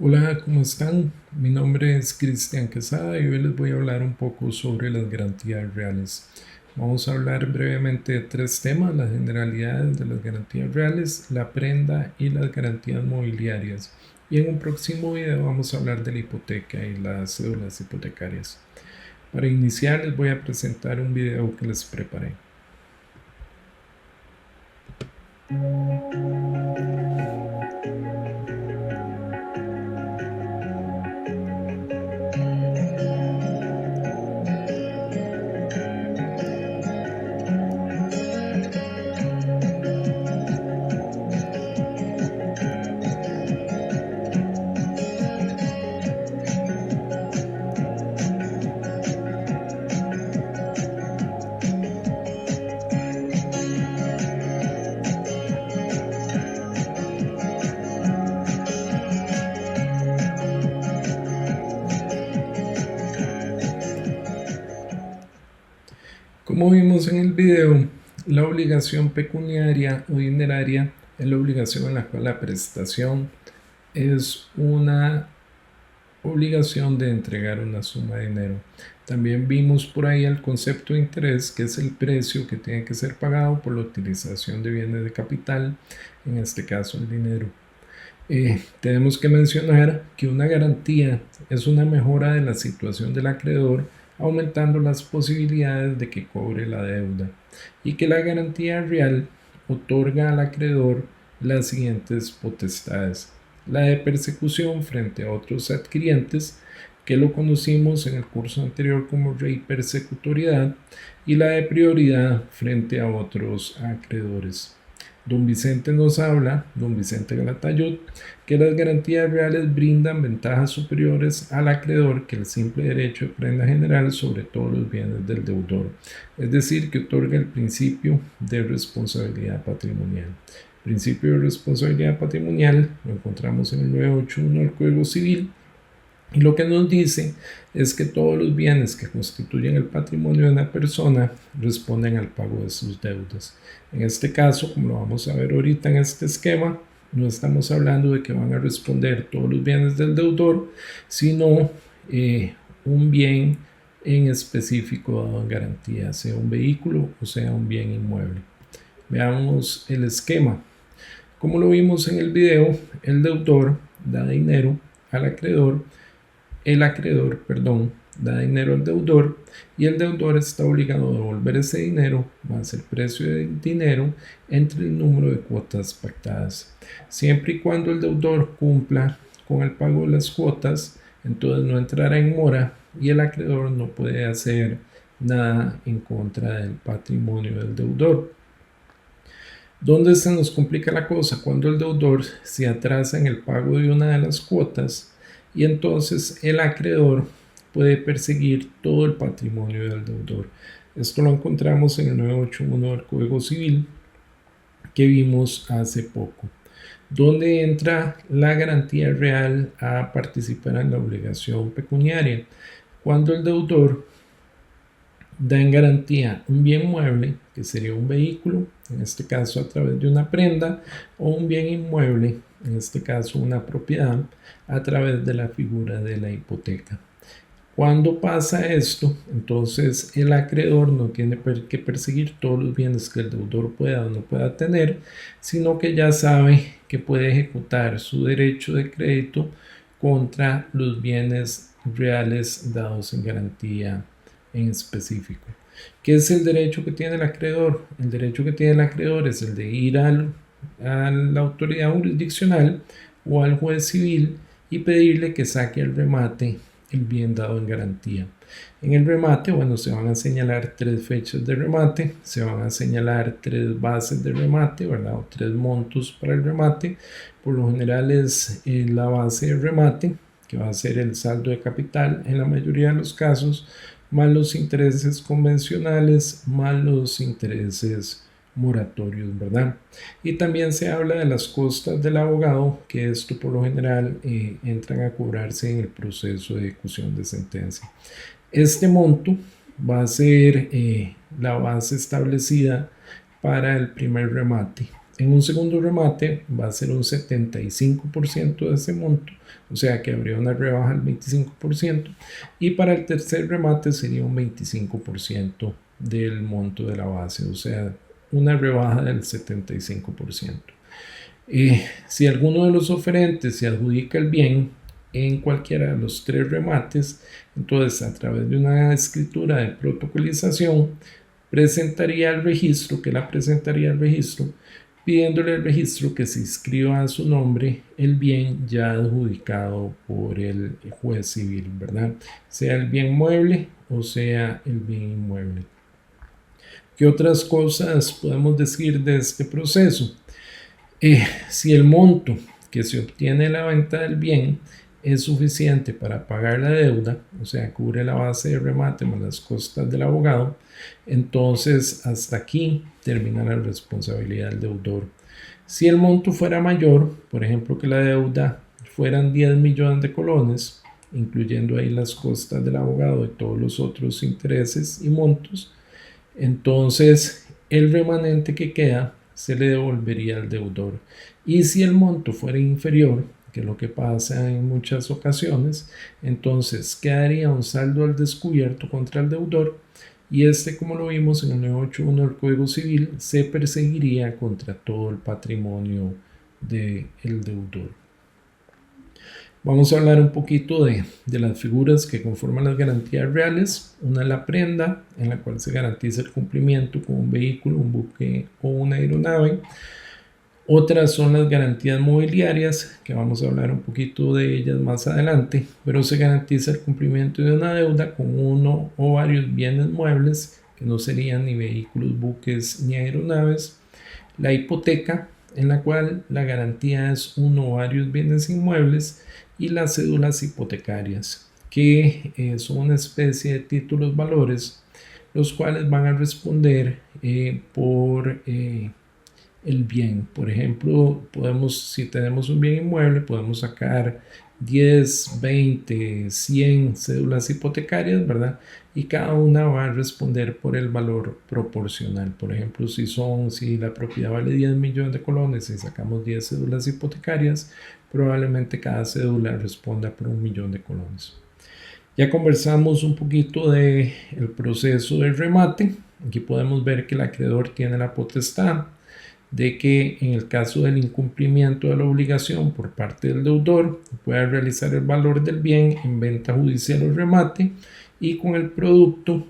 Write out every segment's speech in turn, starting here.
Hola, ¿cómo están? Mi nombre es Cristian Quesada y hoy les voy a hablar un poco sobre las garantías reales. Vamos a hablar brevemente de tres temas: las generalidades de las garantías reales, la prenda y las garantías mobiliarias. Y en un próximo video vamos a hablar de la hipoteca y las cédulas hipotecarias. Para iniciar les voy a presentar un video que les preparé. Como vimos en el video, la obligación pecuniaria o dineraria es la obligación en la cual la prestación es una obligación de entregar una suma de dinero. También vimos por ahí el concepto de interés, que es el precio que tiene que ser pagado por la utilización de bienes de capital, en este caso el dinero. Tenemos que mencionar que una garantía es una mejora de la situación del acreedor, aumentando las posibilidades de que cobre la deuda, y que la garantía real otorga al acreedor las siguientes potestades: la de persecución frente a otros adquirientes, que lo conocimos en el curso anterior como reipersecutoriedad, y la de prioridad frente a otros acreedores. Don Vicente nos habla, don Vicente Galatayud, que las garantías reales brindan ventajas superiores al acreedor que el simple derecho de prenda general sobre todos los bienes del deudor, es decir, que otorga el principio de responsabilidad patrimonial. El principio de responsabilidad patrimonial lo encontramos en el 981 del Código Civil, y lo que nos dice es que todos los bienes que constituyen el patrimonio de una persona responden al pago de sus deudas. En este caso, como lo vamos a ver ahorita en este esquema, no estamos hablando de que van a responder todos los bienes del deudor, sino un bien en específico dado en garantía, sea un vehículo o sea un bien inmueble. Veamos el esquema. Como lo vimos en el video, el deudor da dinero al acreedor, da dinero al deudor, y el deudor está obligado a devolver ese dinero más el precio del dinero entre el número de cuotas pactadas. Siempre y cuando el deudor cumpla con el pago de las cuotas, entonces no entrará en mora y el acreedor no puede hacer nada en contra del patrimonio del deudor. ¿Dónde se nos complica la cosa? Cuando el deudor se atrasa en el pago de una de las cuotas, y entonces el acreedor puede perseguir todo el patrimonio del deudor. Esto lo encontramos en el 981 del Código Civil que vimos hace poco. ¿Dónde entra la garantía real a participar en la obligación pecuniaria? Cuando el deudor da en garantía un bien mueble, que sería un vehículo, en este caso a través de una prenda, o un bien inmueble, en este caso una propiedad, a través de la figura de la hipoteca. Cuando pasa esto, entonces el acreedor no tiene que perseguir todos los bienes que el deudor pueda o no pueda tener, sino que ya sabe que puede ejecutar su derecho de crédito contra los bienes reales dados en garantía en específico. ¿Qué es el derecho que tiene el acreedor? El derecho que tiene el acreedor es el de ir a la autoridad jurisdiccional o al juez civil y pedirle que saque al remate el bien dado en garantía. En el remate, bueno, se van a señalar 3 fechas de remate, se van a señalar 3 bases de remate, ¿verdad? O 3 montos para el remate. Por lo general es la base de remate, que va a ser el saldo de capital en la mayoría de los casos, más los intereses convencionales, más los intereses moratorios, ¿verdad? Y también se habla de las costas del abogado, que esto por lo general entran a cobrarse en el proceso de ejecución de sentencia. Este monto va a ser la base establecida para el primer remate. En un segundo remate va a ser un 75% de ese monto, o sea que habría una rebaja del 25%, y para el tercer remate sería un 25% del monto de la base, o sea, una rebaja del 75%. Si alguno de los oferentes se adjudica el bien en cualquiera de los tres remates, entonces a través de una escritura de protocolización presentaría al registro, que la presentaría al registro, pidiéndole al registro que se inscriba a su nombre el bien ya adjudicado por el juez civil, ¿verdad? Sea el bien mueble o sea el bien inmueble. ¿Qué otras cosas podemos decir de este proceso? Si el monto que se obtiene de la venta del bien es suficiente para pagar la deuda, o sea, cubre la base de remate más las costas del abogado, entonces hasta aquí termina la responsabilidad del deudor. Si el monto fuera mayor, por ejemplo que la deuda fueran 10 millones de colones, incluyendo ahí las costas del abogado y todos los otros intereses y montos, entonces el remanente que queda se le devolvería al deudor. Y si el monto fuera inferior, que es lo que pasa en muchas ocasiones, entonces quedaría un saldo al descubierto contra el deudor, y este, como lo vimos en el 981 del Código Civil, se perseguiría contra todo el patrimonio del deudor. Vamos a hablar un poquito de las figuras que conforman las garantías reales. Una es la prenda, en la cual se garantiza el cumplimiento con un vehículo, un buque o una aeronave. Otras son las garantías mobiliarias, que vamos a hablar un poquito de ellas más adelante, pero se garantiza el cumplimiento de una deuda con uno o varios bienes muebles, que no serían ni vehículos, buques ni aeronaves. La hipoteca, en la cual la garantía es uno o varios bienes inmuebles, y las cédulas hipotecarias, que son una especie de títulos valores, los cuales van a responder por el bien. Por ejemplo, si tenemos un bien inmueble, podemos sacar 10, 20, 100 cédulas hipotecarias, ¿verdad? Y cada una va a responder por el valor proporcional. Por ejemplo, si la propiedad vale 10 millones de colones y sacamos 10 cédulas hipotecarias, probablemente cada cédula responda por 1 millón de colones. Ya conversamos un poquito del proceso de remate. Aquí podemos ver que el acreedor tiene la potestad de que en el caso del incumplimiento de la obligación por parte del deudor pueda realizar el valor del bien en venta judicial o remate, y con el producto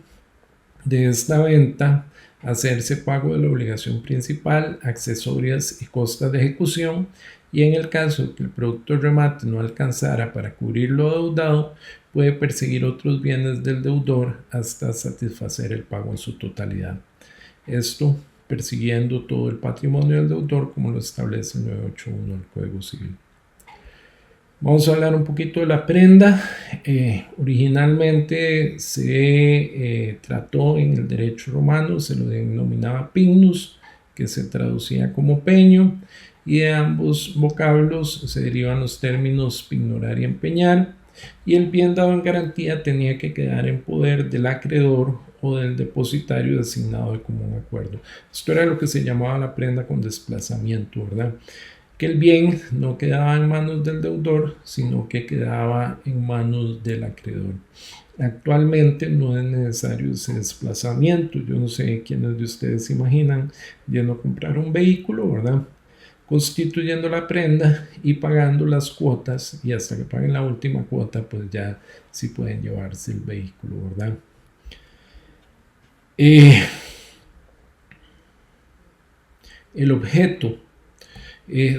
de esta venta hacerse pago de la obligación principal, accesorias y costas de ejecución, y en el caso de que el producto de remate no alcanzara para cubrir lo adeudado, puede perseguir otros bienes del deudor hasta satisfacer el pago en su totalidad. Esto persiguiendo todo el patrimonio del deudor, como lo establece el 981 del Código Civil. Vamos a hablar un poquito de la prenda. Originalmente se trató en el derecho romano, se lo denominaba pignus, que se traducía como peño, y de ambos vocablos se derivan los términos pignorar y empeñar, y el bien dado en garantía tenía que quedar en poder del acreedor o del depositario designado de común acuerdo. Esto era lo que se llamaba la prenda con desplazamiento, ¿verdad? Que el bien no quedaba en manos del deudor, sino que quedaba en manos del acreedor. Actualmente no es necesario ese desplazamiento. Yo no sé quiénes de ustedes se imaginan yendo a comprar un vehículo, ¿verdad?, constituyendo la prenda y pagando las cuotas, y hasta que paguen la última cuota, pues ya sí pueden llevarse el vehículo, ¿verdad? El objeto.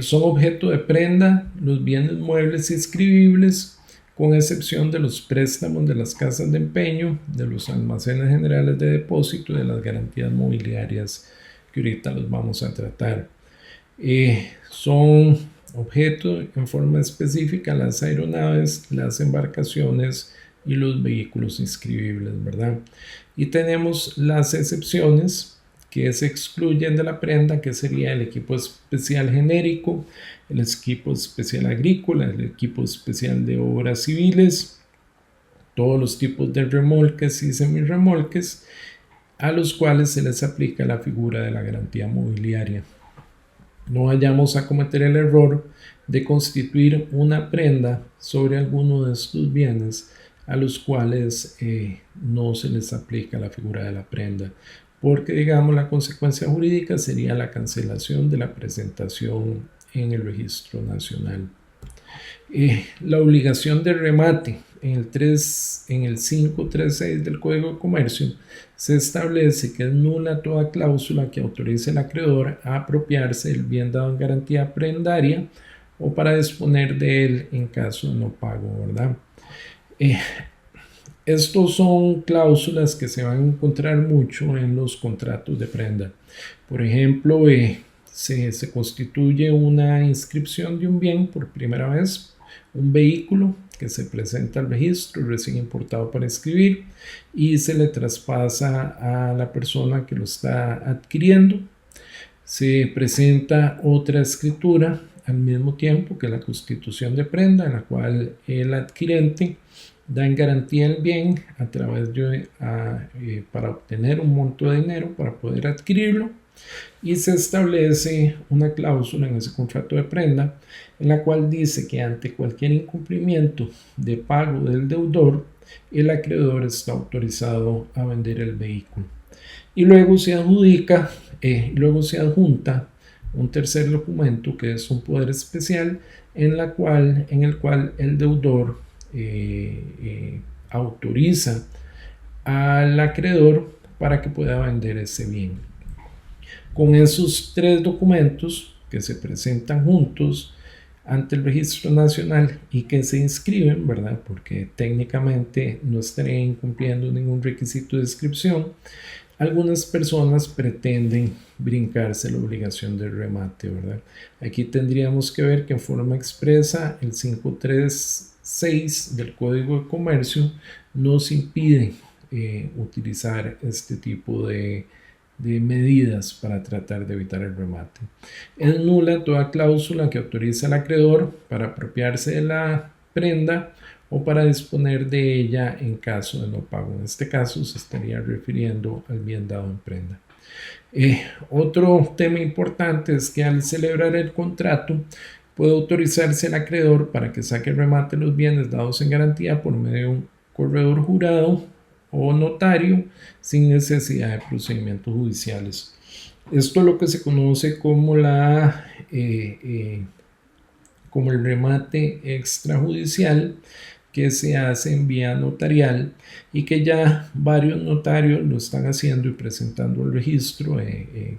Son objeto de prenda los bienes muebles inscribibles, con excepción de los préstamos de las casas de empeño, de los almacenes generales de depósito y de las garantías mobiliarias, que ahorita los vamos a tratar. Son objeto en forma específica las aeronaves, las embarcaciones y los vehículos inscribibles, ¿verdad? Y tenemos las excepciones que se excluyen de la prenda, que sería el equipo especial genérico, el equipo especial agrícola, el equipo especial de obras civiles, todos los tipos de remolques y semirremolques, a los cuales se les aplica la figura de la garantía mobiliaria. no vayamos a cometer el error de constituir una prenda sobre alguno de estos bienes a los cuales no se les aplica la figura de la prenda, porque digamos la consecuencia jurídica sería la cancelación de la presentación en el registro nacional. La obligación de remate en el 536 del Código de Comercio se establece que es nula toda cláusula que autorice al acreedor a apropiarse del bien dado en garantía prendaria o para disponer de él en caso de no pago, ¿verdad? Estos son cláusulas que se van a encontrar mucho en los contratos de prenda. Por ejemplo, se constituye una inscripción de un bien por primera vez, un vehículo que se presenta al registro recién importado para inscribir y se le traspasa a la persona que lo está adquiriendo. Se presenta otra escritura al mismo tiempo que la constitución de prenda, en la cual el adquirente da en garantía el bien a través de para obtener un monto de dinero para poder adquirirlo, y se establece una cláusula en ese contrato de prenda en la cual dice que ante cualquier incumplimiento de pago del deudor, el acreedor está autorizado a vender el vehículo. Y luego se adjunta un tercer documento que es un poder especial en el cual el deudor autoriza al acreedor para que pueda vender ese bien. Con esos tres documentos que se presentan juntos ante el Registro Nacional y que se inscriben, ¿verdad? Porque técnicamente no estarían incumpliendo ningún requisito de inscripción, algunas personas pretenden brincarse la obligación de remate, ¿verdad? Aquí tendríamos que ver que en forma expresa el 536 del Código de Comercio nos impide utilizar este tipo de medidas para tratar de evitar el remate. Es nula toda cláusula que autorice al acreedor para apropiarse de la prenda o para disponer de ella en caso de no pago. En este caso se estaría refiriendo al bien dado en prenda. Otro tema importante es que al celebrar el contrato puede autorizarse al acreedor para que saque el remate de los bienes dados en garantía por medio de un corredor jurado o notario sin necesidad de procedimientos judiciales. Esto es lo que se conoce como como el remate extrajudicial, que se hace en vía notarial y que ya varios notarios lo están haciendo y presentando al registro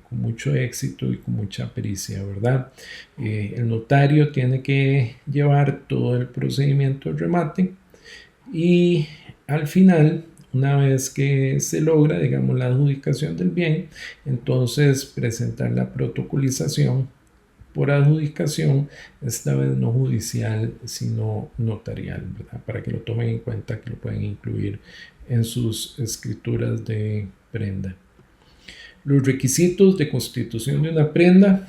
con mucho éxito y con mucha pericia, ¿verdad? El notario tiene que llevar todo el procedimiento de remate y al final, una vez que se logra, digamos, la adjudicación del bien, entonces presentar la protocolización por adjudicación, esta vez no judicial, sino notarial, ¿verdad? Para que lo tomen en cuenta, que lo pueden incluir en sus escrituras de prenda. Los requisitos de constitución de una prenda: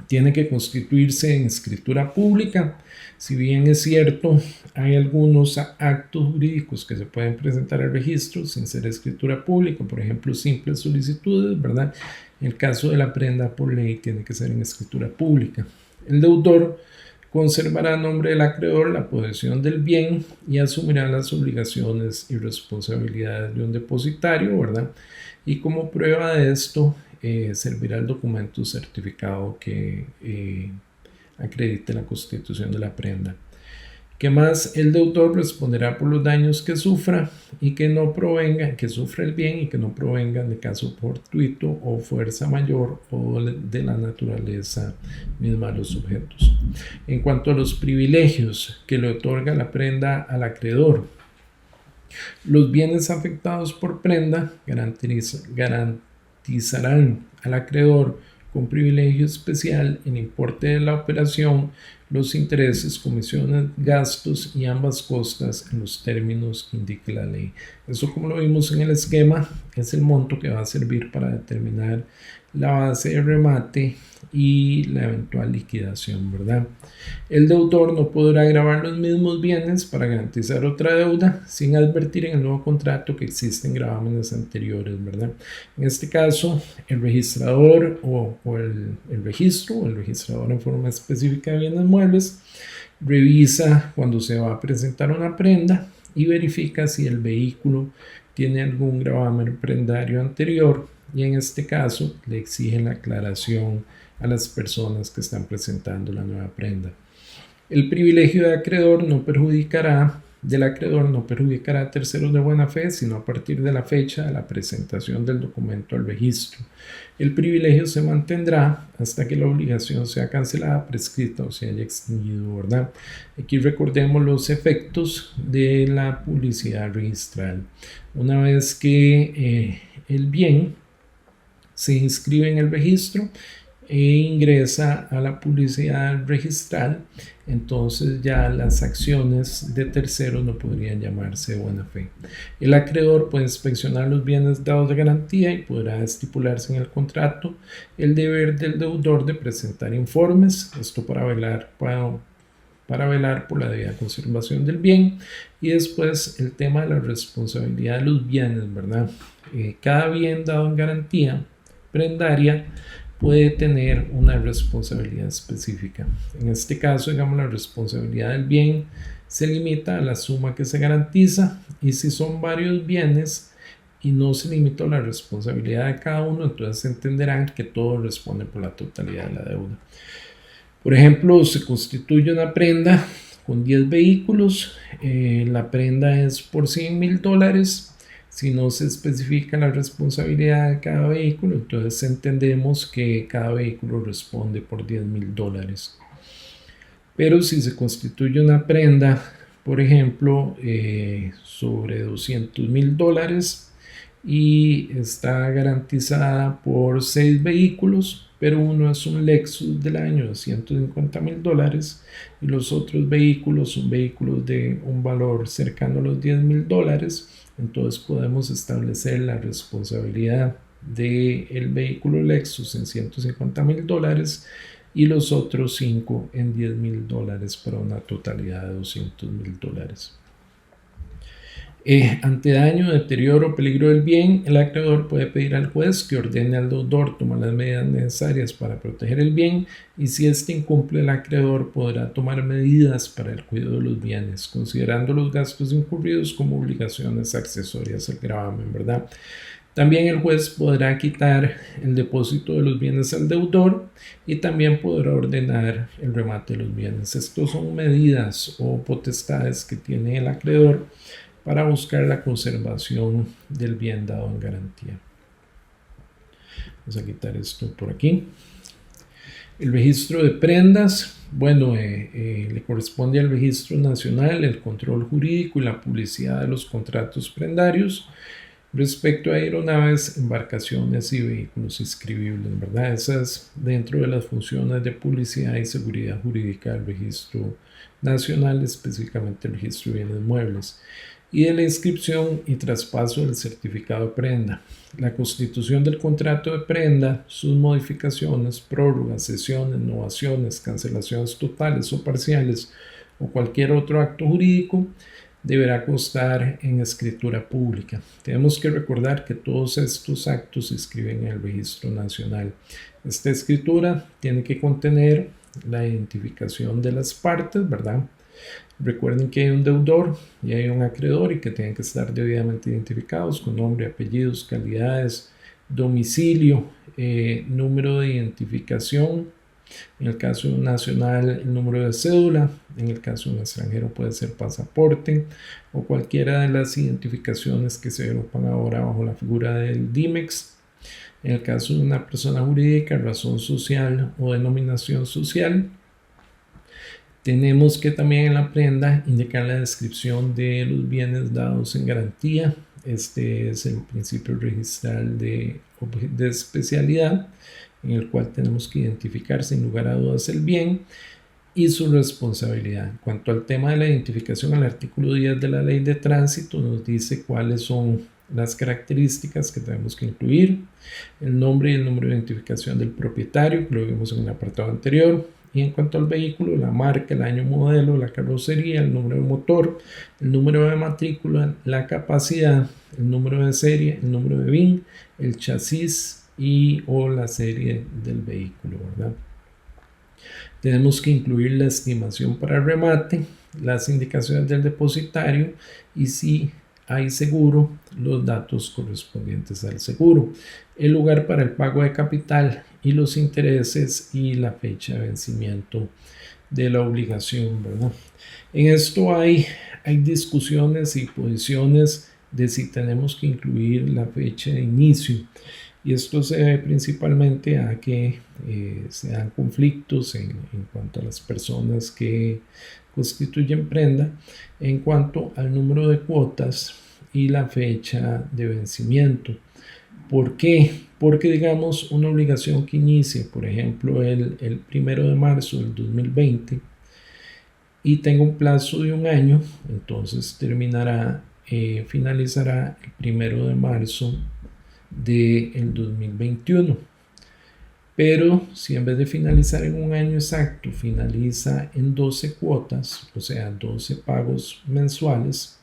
tiene que constituirse en escritura pública. Si bien es cierto, hay algunos actos jurídicos que se pueden presentar al registro sin ser escritura pública, por ejemplo, simples solicitudes, ¿verdad? En el caso de la prenda, por ley, tiene que ser en escritura pública. El deudor conservará a nombre del acreedor la posesión del bien y asumirá las obligaciones y responsabilidades de un depositario, ¿verdad? Y como prueba de esto, servirá el documento certificado que acredite la constitución de la prenda. ¿Qué más? El deudor responderá por los daños que sufra y que sufra el bien y que no provengan de caso fortuito o fuerza mayor o de la naturaleza misma de los sujetos. En cuanto a los privilegios que le otorga la prenda al acreedor, los bienes afectados por prenda garantizarán al acreedor con privilegio especial en importe de la operación los intereses, comisiones, gastos y ambas costas en los términos que indique la ley. Eso, como lo vimos en el esquema, es el monto que va a servir para determinar la base de remate y la eventual liquidación, ¿verdad? El deudor no podrá gravar los mismos bienes para garantizar otra deuda sin advertir en el nuevo contrato que existen gravámenes anteriores, ¿verdad? En este caso, el registrador o el registro o el registrador en forma específica de bienes muebles revisa cuando se va a presentar una prenda y verifica si el vehículo tiene algún gravamen prendario anterior, y en este caso le exigen la aclaración a las personas que están presentando la nueva prenda. El privilegio del acreedor no perjudicará a terceros de buena fe, sino a partir de la fecha de la presentación del documento al registro. El privilegio se mantendrá hasta que la obligación sea cancelada, prescrita o se haya extinguido, ¿verdad? Aquí recordemos los efectos de la publicidad registral. Una vez que el bien se inscribe en el registro e ingresa a la publicidad registral, entonces ya las acciones de terceros no podrían llamarse de buena fe. El acreedor puede inspeccionar los bienes dados de garantía y podrá estipularse en el contrato el deber del deudor de presentar informes, esto para velar por la debida conservación del bien. Y después el tema de la responsabilidad de los bienes, ¿verdad? Cada bien dado en garantía prendaria puede tener una responsabilidad específica. En este caso, digamos, la responsabilidad del bien se limita a la suma que se garantiza, y si son varios bienes y no se limitó la responsabilidad de cada uno, entonces entenderán que todos responden por la totalidad de la deuda. Por ejemplo, se constituye una prenda con 10 vehículos, la prenda es por $100,000. Si no se especifica la responsabilidad de cada vehículo, entonces entendemos que cada vehículo responde por $10,000. Pero si se constituye una prenda, por ejemplo, sobre $200,000 y está garantizada por 6 vehículos, pero uno es un Lexus del año de $150,000 y los otros vehículos son vehículos de un valor cercano a los $10,000, entonces podemos establecer la responsabilidad del vehículo Lexus en $150,000 y los otros 5 en $10,000 para una totalidad de $200,000. Ante daño, deterioro o peligro del bien, el acreedor puede pedir al juez que ordene al deudor tomar las medidas necesarias para proteger el bien, y si éste incumple, el acreedor podrá tomar medidas para el cuidado de los bienes, considerando los gastos incurridos como obligaciones accesorias al gravamen, ¿verdad? También el juez podrá quitar el depósito de los bienes al deudor y también podrá ordenar el remate de los bienes. Estos son medidas o potestades que tiene el acreedor para buscar la conservación del bien dado en garantía. Vamos a quitar esto por aquí. El registro de prendas, bueno, le corresponde al Registro Nacional el control jurídico y la publicidad de los contratos prendarios respecto a aeronaves, embarcaciones y vehículos inscribibles, ¿verdad? Esas dentro de las funciones de publicidad y seguridad jurídica del Registro Nacional, específicamente el Registro de Bienes Muebles, y de la inscripción y traspaso del certificado de prenda, la constitución del contrato de prenda, sus modificaciones, prórrogas, cesiones, novaciones, cancelaciones totales o parciales o cualquier otro acto jurídico deberá constar en escritura pública. Tenemos que recordar que todos estos actos se inscriben en el Registro Nacional. Esta escritura tiene que contener la identificación de las partes, ¿verdad? Recuerden que hay un deudor y hay un acreedor y que tienen que estar debidamente identificados con nombre, apellidos, calidades, domicilio, número de identificación. En el caso nacional, el número de cédula. En el caso de un extranjero puede ser pasaporte o cualquiera de las identificaciones que se agrupan ahora bajo la figura del DIMEX. En el caso de una persona jurídica, razón social o denominación social. Tenemos que también en la prenda indicar la descripción de los bienes dados en garantía. Este es el principio registral de especialidad, en el cual tenemos que identificar sin lugar a dudas el bien y su responsabilidad. En cuanto al tema de la identificación, el artículo 10 de la Ley de Tránsito nos dice cuáles son las características que tenemos que incluir, el nombre y el número de identificación del propietario, que lo vimos en el apartado anterior. Y en cuanto al vehículo, la marca, el año modelo, la carrocería, el número de motor, el número de matrícula, la capacidad, el número de serie, el número de VIN, el chasis y o la serie del vehículo, ¿verdad? Tenemos que incluir la estimación para el remate, las indicaciones del depositario y si hay seguro, los datos correspondientes al seguro, el lugar para el pago de capital y los intereses y la fecha de vencimiento de la obligación, ¿verdad? En esto hay discusiones y posiciones de si tenemos que incluir la fecha de inicio. Y esto se debe principalmente a que se dan conflictos en cuanto a las personas que constituyen prenda, en cuanto al número de cuotas y la fecha de vencimiento. ¿Por qué? Porque digamos una obligación que inicie, por ejemplo, el 1 de marzo del 2020 y tenga un plazo de un año, entonces finalizará el 1 de marzo del 2021. Pero si en vez de finalizar en un año exacto, finaliza en 12 cuotas, o sea, 12 pagos mensuales,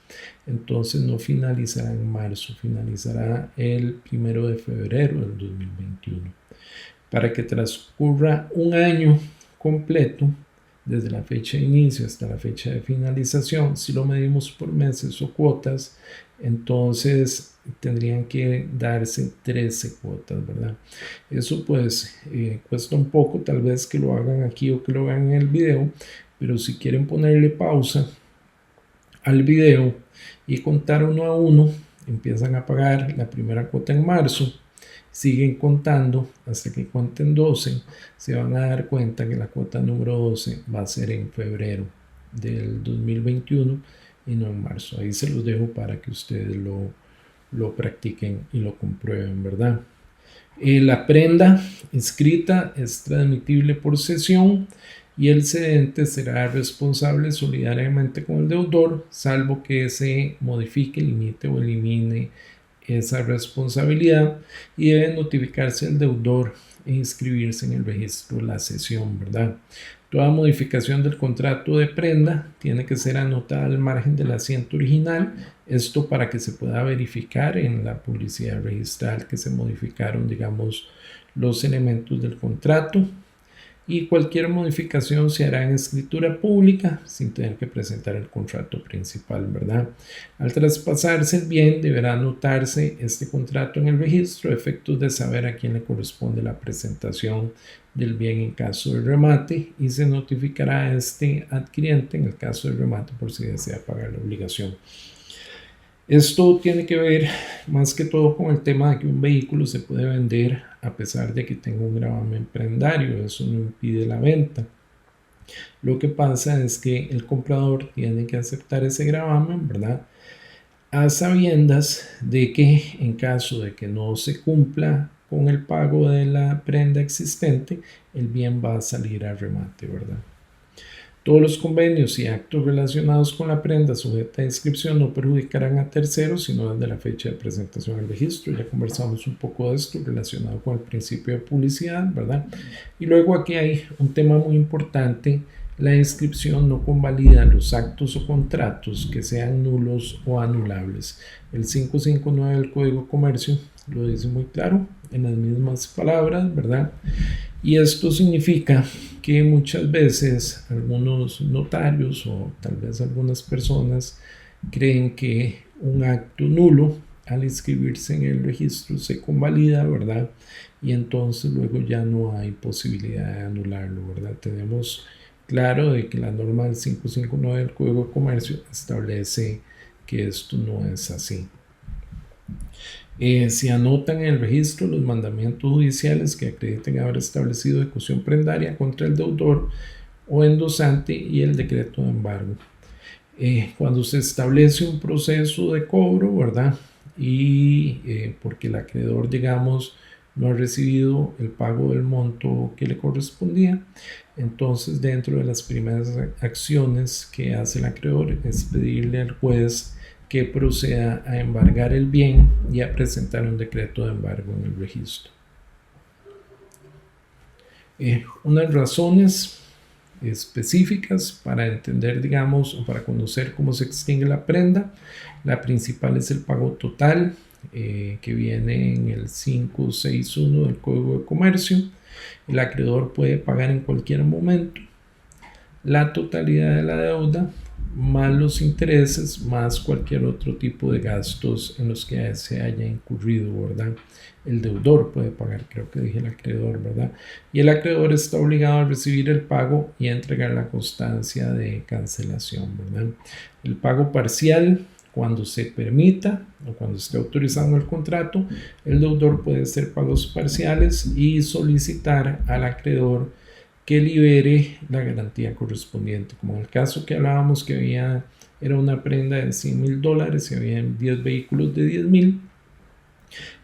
entonces no finalizará en marzo, finalizará el 1 de febrero del 2021. Para que transcurra un año completo, desde la fecha de inicio hasta la fecha de finalización, si lo medimos por meses o cuotas, entonces tendrían que darse 13 cuotas, ¿verdad? Eso pues cuesta un poco, tal vez que lo hagan aquí o que lo vean en el video, pero si quieren ponerle pausa al video y contar uno a uno, empiezan a pagar la primera cuota en marzo, siguen contando hasta que cuenten 12, se van a dar cuenta que la cuota número 12 va a ser en febrero del 2021 y no en marzo. Ahí se los dejo para que ustedes lo practiquen y lo comprueben, ¿verdad? La prenda inscrita es transmitible por cesión y el cedente será responsable solidariamente con el deudor, salvo que se modifique, limite o elimine esa responsabilidad, y debe notificarse al deudor e inscribirse en el registro de la cesión, ¿verdad? Toda modificación del contrato de prenda tiene que ser anotada al margen del asiento original, esto para que se pueda verificar en la publicidad registral que se modificaron, digamos, los elementos del contrato. Y cualquier modificación se hará en escritura pública sin tener que presentar el contrato principal, ¿verdad? Al traspasarse el bien, deberá anotarse este contrato en el registro a efectos de saber a quién le corresponde la presentación del bien en caso de remate, y se notificará a este adquiriente en el caso de remate por si desea pagar la obligación. Esto tiene que ver más que todo con el tema de que un vehículo se puede vender a pesar de que tenga un gravamen prendario. Eso no impide la venta. Lo que pasa es que el comprador tiene que aceptar ese gravamen, ¿verdad? A sabiendas de que en caso de que no se cumpla con el pago de la prenda existente, el bien va a salir a remate, ¿verdad? Todos los convenios y actos relacionados con la prenda sujeta a inscripción no perjudicarán a terceros, sino desde la fecha de presentación al registro. Ya conversamos un poco de esto relacionado con el principio de publicidad, ¿verdad? Y luego aquí hay un tema muy importante. La inscripción no convalida los actos o contratos que sean nulos o anulables. El 559 del Código de Comercio lo dice muy claro, en las mismas palabras, ¿verdad? Y esto significa que muchas veces algunos notarios o tal vez algunas personas creen que un acto nulo al inscribirse en el registro se convalida, ¿verdad? Y entonces luego ya no hay posibilidad de anularlo, ¿verdad? Tenemos claro de que la norma del 559 del Código de Comercio establece que esto no es así. Se anotan en el registro los mandamientos judiciales que acrediten haber establecido ejecución prendaria contra el deudor o endosante y el decreto de embargo. Cuando se establece un proceso de cobro, ¿verdad? Y porque el acreedor, digamos, no ha recibido el pago del monto que le correspondía, entonces dentro de las primeras acciones que hace el acreedor es pedirle al juez que proceda a embargar el bien y a presentar un decreto de embargo en el registro. Unas razones específicas para entender, digamos, o para conocer cómo se extingue la prenda. La principal es el pago total, que viene en el 561 del Código de Comercio. El acreedor puede pagar en cualquier momento la totalidad de la deuda, más los intereses, más cualquier otro tipo de gastos en los que se haya incurrido, ¿verdad? El deudor puede pagar, creo que dije el acreedor, ¿verdad? Y el acreedor está obligado a recibir el pago y a entregar la constancia de cancelación, ¿verdad? El pago parcial, cuando se permita o cuando esté autorizado el contrato, el deudor puede hacer pagos parciales y solicitar al acreedor que libere la garantía correspondiente, como en el caso que hablábamos que era una prenda de $100,000 y había 10 vehículos de 10,000.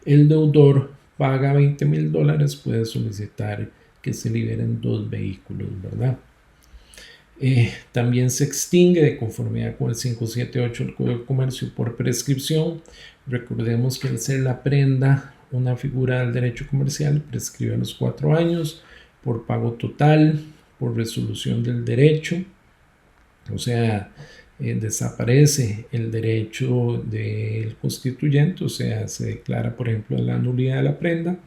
El deudor paga $20,000, puede solicitar que se liberen 2 vehículos, ¿verdad? También se extingue de conformidad con el 578 del Código de Comercio por prescripción. Recordemos que al ser la prenda una figura del derecho comercial, prescribe a los 4 años por pago total, por resolución del derecho, o sea, desaparece el derecho del constituyente, o sea, se declara, por ejemplo, la nulidad de la prenda,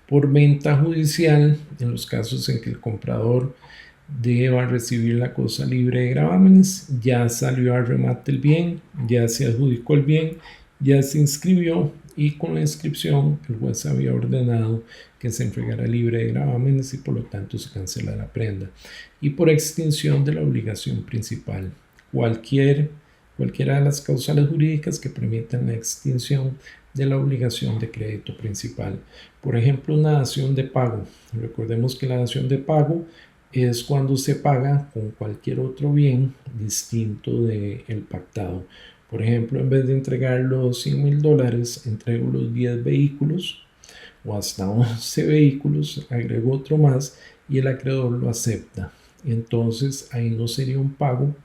por venta judicial, en los casos en que el comprador deba recibir la cosa libre de gravámenes, ya salió a remate el bien, ya se adjudicó el bien, ya se inscribió y con la inscripción el juez había ordenado que se entregara libre de gravámenes y por lo tanto se cancela la prenda. Y por extinción de la obligación principal, cualquiera de las causales jurídicas que permitan la extinción de la obligación de crédito principal. Por ejemplo, una dación de pago. Recordemos que la dación de pago es cuando se paga con cualquier otro bien distinto del pactado. Por ejemplo, en vez de entregar los $100,000, entrego los 10 vehículos o hasta 11 vehículos, agrego otro más y el acreedor lo acepta. Entonces ahí no sería un pago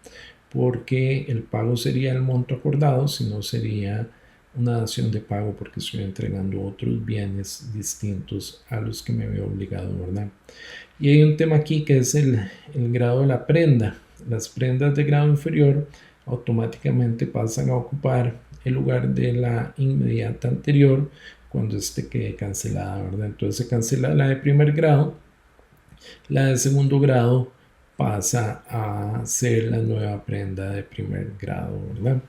porque el pago sería el monto acordado, sino sería una dación de pago porque estoy entregando otros bienes distintos a los que me veo obligado, ¿verdad? Y hay un tema aquí que es el grado de la prenda. Las prendas de grado inferior automáticamente pasan a ocupar el lugar de la inmediata anterior cuando éste quede cancelada, ¿verdad? Entonces se cancela la de primer grado, la de segundo grado pasa a ser la nueva prenda de primer grado, ¿verdad?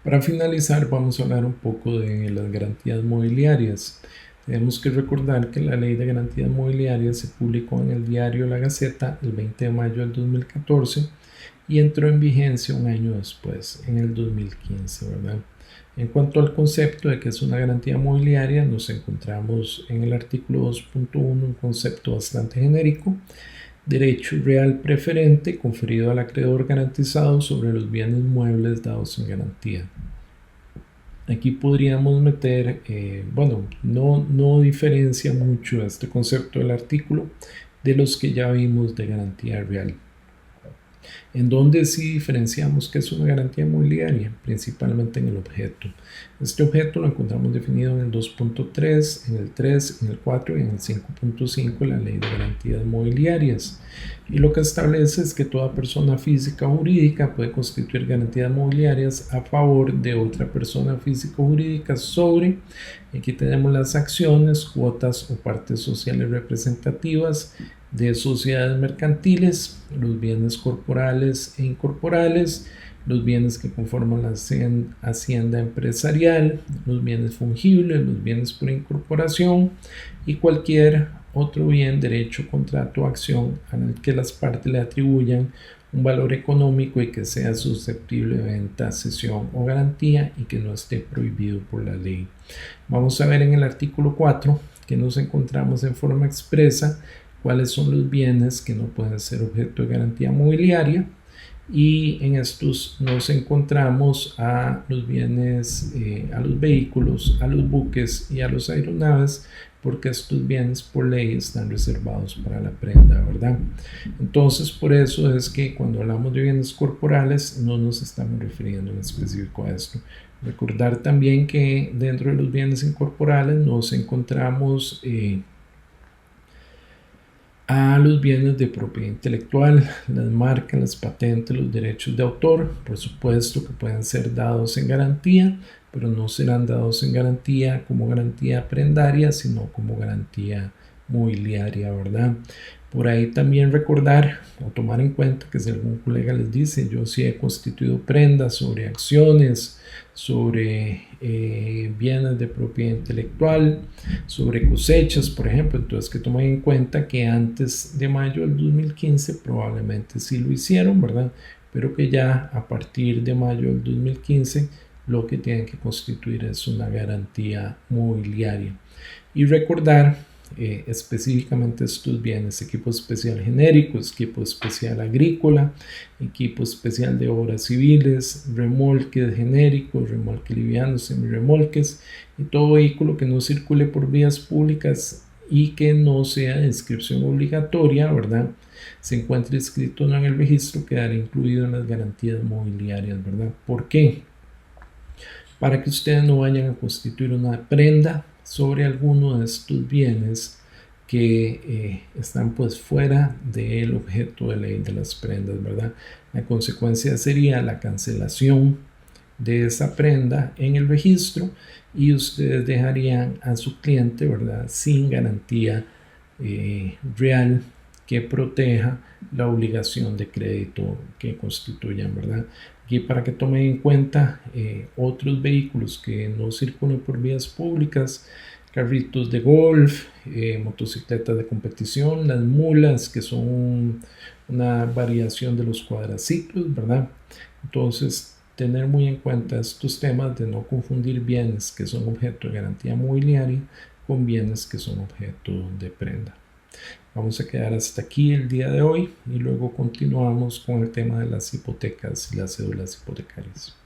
Para finalizar, vamos a hablar un poco de las garantías mobiliarias. Tenemos que recordar que la Ley de Garantías Mobiliarias se publicó en el diario La Gaceta el 20 de mayo del 2014 y entró en vigencia un año después, en el 2015, ¿verdad? En cuanto al concepto de que es una garantía mobiliaria, nos encontramos en el artículo 2.1 un concepto bastante genérico: derecho real preferente conferido al acreedor garantizado sobre los bienes muebles dados en garantía. Aquí podríamos meter, no diferencia mucho este concepto del artículo de los que ya vimos de garantía real. En donde sí diferenciamos que es una garantía mobiliaria, principalmente en el objeto. Este objeto lo encontramos definido en el 2.3, en el 3, en el 4 y en el 5.5 de la Ley de Garantías Mobiliarias. Y lo que establece es que toda persona física o jurídica puede constituir garantías mobiliarias a favor de otra persona física o jurídica sobre, aquí tenemos las acciones, cuotas o partes sociales representativas de sociedades mercantiles, los bienes corporales e incorporales, los bienes que conforman la hacienda empresarial, los bienes fungibles, los bienes por incorporación y cualquier otro bien, derecho, contrato o acción al que las partes le atribuyan un valor económico y que sea susceptible de venta, cesión o garantía y que no esté prohibido por la ley. Vamos a ver en el artículo 4 que nos encontramos en forma expresa cuáles son los bienes que no pueden ser objeto de garantía mobiliaria, y en estos nos encontramos a los bienes, a los vehículos, a los buques y a las aeronaves porque estos bienes por ley están reservados para la prenda, ¿verdad? Entonces, por eso es que cuando hablamos de bienes corporales no nos estamos refiriendo en específico a esto. Recordar también que dentro de los bienes incorporales nos encontramos a los bienes de propiedad intelectual, las marcas, las patentes, los derechos de autor, por supuesto que pueden ser dados en garantía, pero no serán dados en garantía como garantía prendaria, sino como garantía mobiliaria, ¿verdad? Por ahí también recordar o tomar en cuenta que si algún colega les dice, yo sí he constituido prendas sobre acciones, sobre bienes de propiedad intelectual, sobre cosechas, por ejemplo, entonces que tomen en cuenta que antes de mayo del 2015 probablemente sí lo hicieron, ¿verdad? Pero que ya a partir de mayo del 2015 lo que tienen que constituir es una garantía mobiliaria. Y recordar específicamente estos bienes: equipo especial genérico, equipo especial agrícola, equipo especial de obras civiles, remolques genéricos, remolques livianos, semirremolques y todo vehículo que no circule por vías públicas y que no sea de inscripción obligatoria, ¿verdad? Se encuentre inscrito en el registro, quedará incluido en las garantías mobiliarias, ¿verdad? ¿Por qué? Para que ustedes no vayan a constituir una prenda sobre alguno de estos bienes que están pues fuera del objeto de ley de las prendas, ¿verdad? La consecuencia sería la cancelación de esa prenda en el registro y ustedes dejarían a su cliente, ¿verdad?, sin garantía real que proteja la obligación de crédito que constituyan, ¿verdad? Aquí para que tomen en cuenta otros vehículos que no circulan por vías públicas: carritos de golf, motocicletas de competición, las mulas, que son una variación de los cuadraciclos, ¿verdad? Entonces, tener muy en cuenta estos temas de no confundir bienes que son objeto de garantía mobiliaria con bienes que son objeto de prenda. Vamos a quedar hasta aquí el día de hoy y luego continuamos con el tema de las hipotecas y las cédulas hipotecarias.